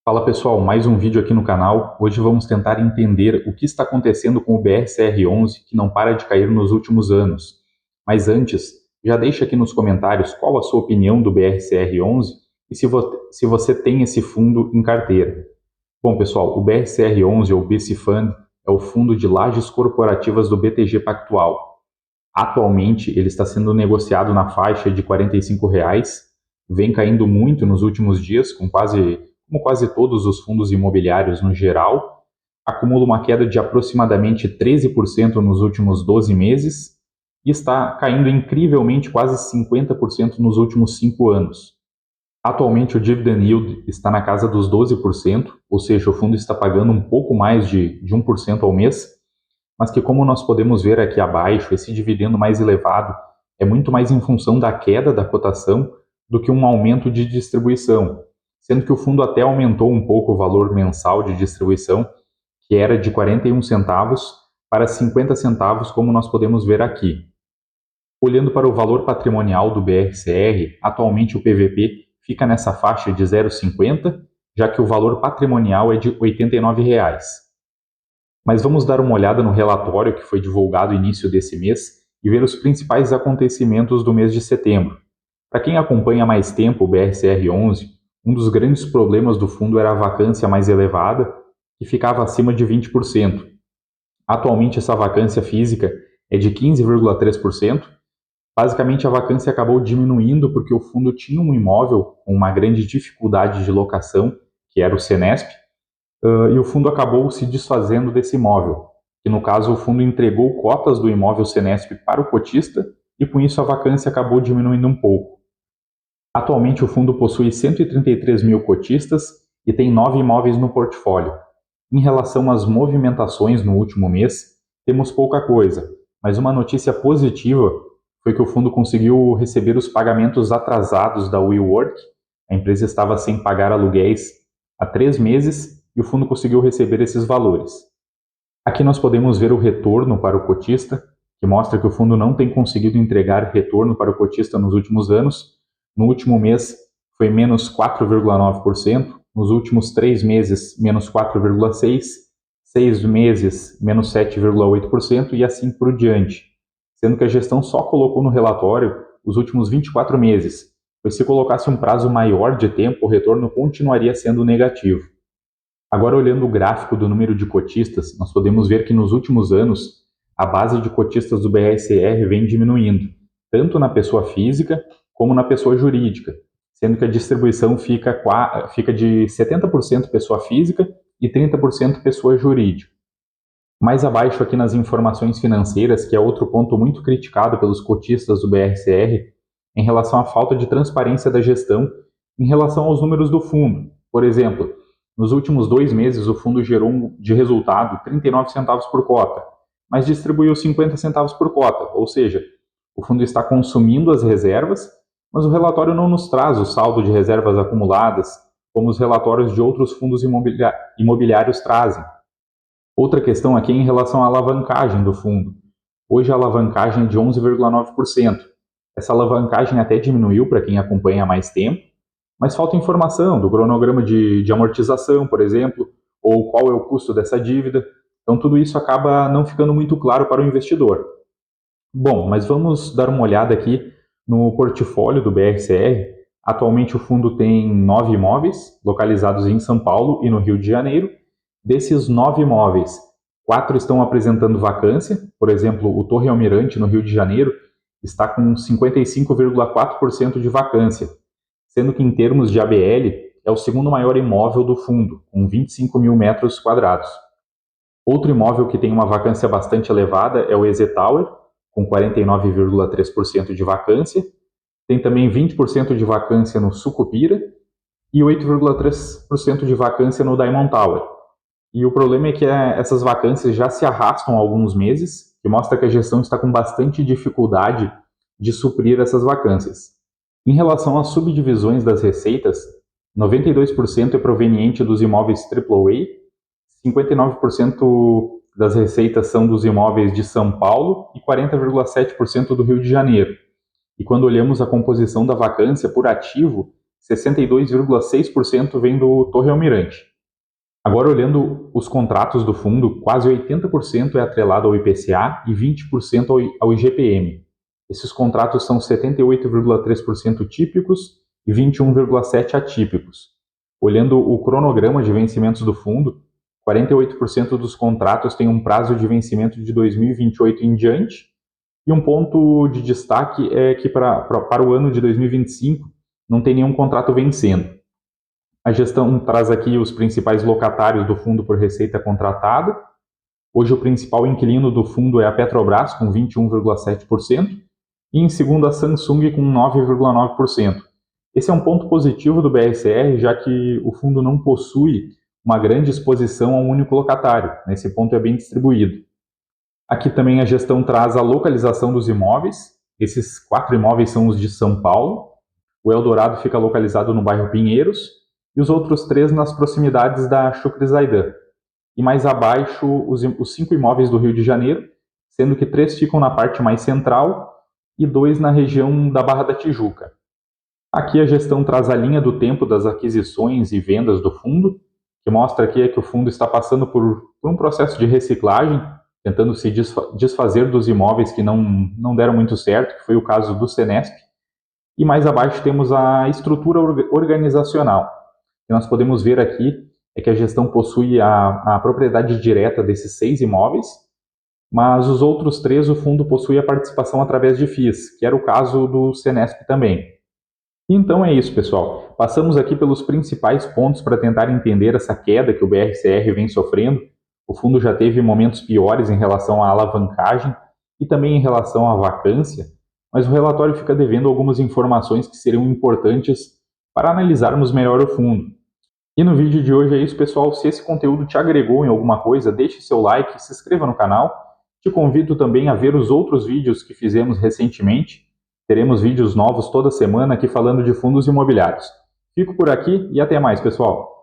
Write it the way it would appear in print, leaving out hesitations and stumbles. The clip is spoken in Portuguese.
Fala pessoal, mais um vídeo aqui no canal. Hoje vamos tentar entender o que está acontecendo com o BRCR11 que não para de cair nos últimos anos. Mas antes, já deixa aqui nos comentários qual a sua opinião do BRCR11 e se você tem esse fundo em carteira. Bom pessoal, o BRCR11 ou BC Fund é o fundo de lajes corporativas do BTG Pactual. Atualmente ele está sendo negociado na faixa de R$ 45, vem caindo muito nos últimos dias, como quase todos os fundos imobiliários no geral, acumula uma queda de aproximadamente 13% nos últimos 12 meses e está caindo incrivelmente quase 50% nos últimos 5 anos. Atualmente o dividend yield está na casa dos 12%, ou seja, o fundo está pagando um pouco mais de 1% ao mês, mas que, como nós podemos ver aqui abaixo, esse dividendo mais elevado é muito mais em função da queda da cotação do que um aumento de distribuição, sendo que o fundo até aumentou um pouco o valor mensal de distribuição, que era de 41 centavos para 50 centavos, como nós podemos ver aqui. Olhando para o valor patrimonial do BRCR, atualmente o PVP fica nessa faixa de 0,50, já que o valor patrimonial é de R$ 89. Mas vamos dar uma olhada no relatório que foi divulgado no início desse mês e ver os principais acontecimentos do mês de setembro. Para quem acompanha há mais tempo o BRCR11, um dos grandes problemas do fundo era a vacância mais elevada, que ficava acima de 20%. Atualmente essa vacância física é de 15,3%. Basicamente a vacância acabou diminuindo porque o fundo tinha um imóvel com uma grande dificuldade de locação, que era o Senesp, e o fundo acabou se desfazendo desse imóvel, que no caso o fundo entregou cotas do imóvel Senesp para o cotista e com isso a vacância acabou diminuindo um pouco. Atualmente o fundo possui 133 mil cotistas e tem 9 imóveis no portfólio. Em relação às movimentações no último mês, temos pouca coisa, mas uma notícia positiva foi que o fundo conseguiu receber os pagamentos atrasados da WeWork. A empresa estava sem pagar aluguéis há 3 meses e o fundo conseguiu receber esses valores. Aqui nós podemos ver o retorno para o cotista, que mostra que o fundo não tem conseguido entregar retorno para o cotista nos últimos anos. No último mês foi menos 4,9%, nos últimos 3 meses menos 4,6%, 6 meses menos 7,8% e assim por diante, sendo que a gestão só colocou no relatório os últimos 24 meses, pois se colocasse um prazo maior de tempo, o retorno continuaria sendo negativo. Agora, olhando o gráfico do número de cotistas, nós podemos ver que nos últimos anos a base de cotistas do BRCR vem diminuindo, tanto na pessoa física como na pessoa jurídica, sendo que a distribuição fica de 70% pessoa física e 30% pessoa jurídica. Mais abaixo aqui nas informações financeiras, que é outro ponto muito criticado pelos cotistas do BRCR, em relação à falta de transparência da gestão em relação aos números do fundo. Por exemplo, nos últimos 2 meses o fundo gerou de resultado 39 centavos por cota, mas distribuiu 50 centavos por cota, ou seja, o fundo está consumindo as reservas, mas o relatório não nos traz o saldo de reservas acumuladas, como os relatórios de outros fundos imobiliários trazem. Outra questão aqui é em relação à alavancagem do fundo. Hoje a alavancagem é de 11,9%. Essa alavancagem até diminuiu para quem acompanha há mais tempo, mas falta informação do cronograma de amortização, por exemplo, ou qual é o custo dessa dívida. Então tudo isso acaba não ficando muito claro para o investidor. Bom, mas vamos dar uma olhada aqui no portfólio do BRCR. Atualmente o fundo tem 9 imóveis localizados em São Paulo e no Rio de Janeiro. Desses 9 imóveis, 4 estão apresentando vacância. Por exemplo, o Torre Almirante, no Rio de Janeiro, está com 55,4% de vacância, sendo que em termos de ABL, é o segundo maior imóvel do fundo, com 25 mil metros quadrados. Outro imóvel que tem uma vacância bastante elevada é o EZ Tower, com 49,3% de vacância. Tem também 20% de vacância no Sucupira e 8,3% de vacância no Diamond Tower. E o problema é que essas vacâncias já se arrastam há alguns meses, que mostra que a gestão está com bastante dificuldade de suprir essas vacâncias. Em relação às subdivisões das receitas, 92% é proveniente dos imóveis AAA, 59% das receitas são dos imóveis de São Paulo e 40,7% do Rio de Janeiro. E quando olhamos a composição da vacância por ativo, 62,6% vem do Torre Almirante. Agora, olhando os contratos do fundo, quase 80% é atrelado ao IPCA e 20% ao IGPM. Esses contratos são 78,3% típicos e 21,7% atípicos. Olhando o cronograma de vencimentos do fundo, 48% dos contratos têm um prazo de vencimento de 2028 em diante, e um ponto de destaque é que para o ano de 2025 não tem nenhum contrato vencendo. A gestão traz aqui os principais locatários do fundo por receita contratada. Hoje o principal inquilino do fundo é a Petrobras, com 21,7%, e em segundo a Samsung, com 9,9%. Esse é um ponto positivo do BSR, já que o fundo não possui uma grande exposição a um único locatário. Esse ponto é bem distribuído. Aqui também a gestão traz a localização dos imóveis. Esses 4 imóveis são os de São Paulo. O Eldorado fica localizado no bairro Pinheiros e os outros 3 nas proximidades da Chucre Zaidan. E mais abaixo, os 5 imóveis do Rio de Janeiro, sendo que 3 ficam na parte mais central e 2 na região da Barra da Tijuca. Aqui a gestão traz a linha do tempo das aquisições e vendas do fundo, que mostra aqui que o fundo está passando por um processo de reciclagem, tentando se desfazer dos imóveis que não deram muito certo, que foi o caso do Senesp. E mais abaixo temos a estrutura organizacional. O que nós podemos ver aqui é que a gestão possui a propriedade direta desses 6 imóveis, mas os outros 3 o fundo possui a participação através de FIIs, que era o caso do Senesp também. Então é isso, pessoal. Passamos aqui pelos principais pontos para tentar entender essa queda que o BRCR vem sofrendo. O fundo já teve momentos piores em relação à alavancagem e também em relação à vacância, mas o relatório fica devendo algumas informações que seriam importantes para analisarmos melhor o fundo. E no vídeo de hoje é isso, pessoal. Se esse conteúdo te agregou em alguma coisa, deixe seu like e se inscreva no canal. Te convido também a ver os outros vídeos que fizemos recentemente. Teremos vídeos novos toda semana aqui falando de fundos imobiliários. Fico por aqui e até mais, pessoal.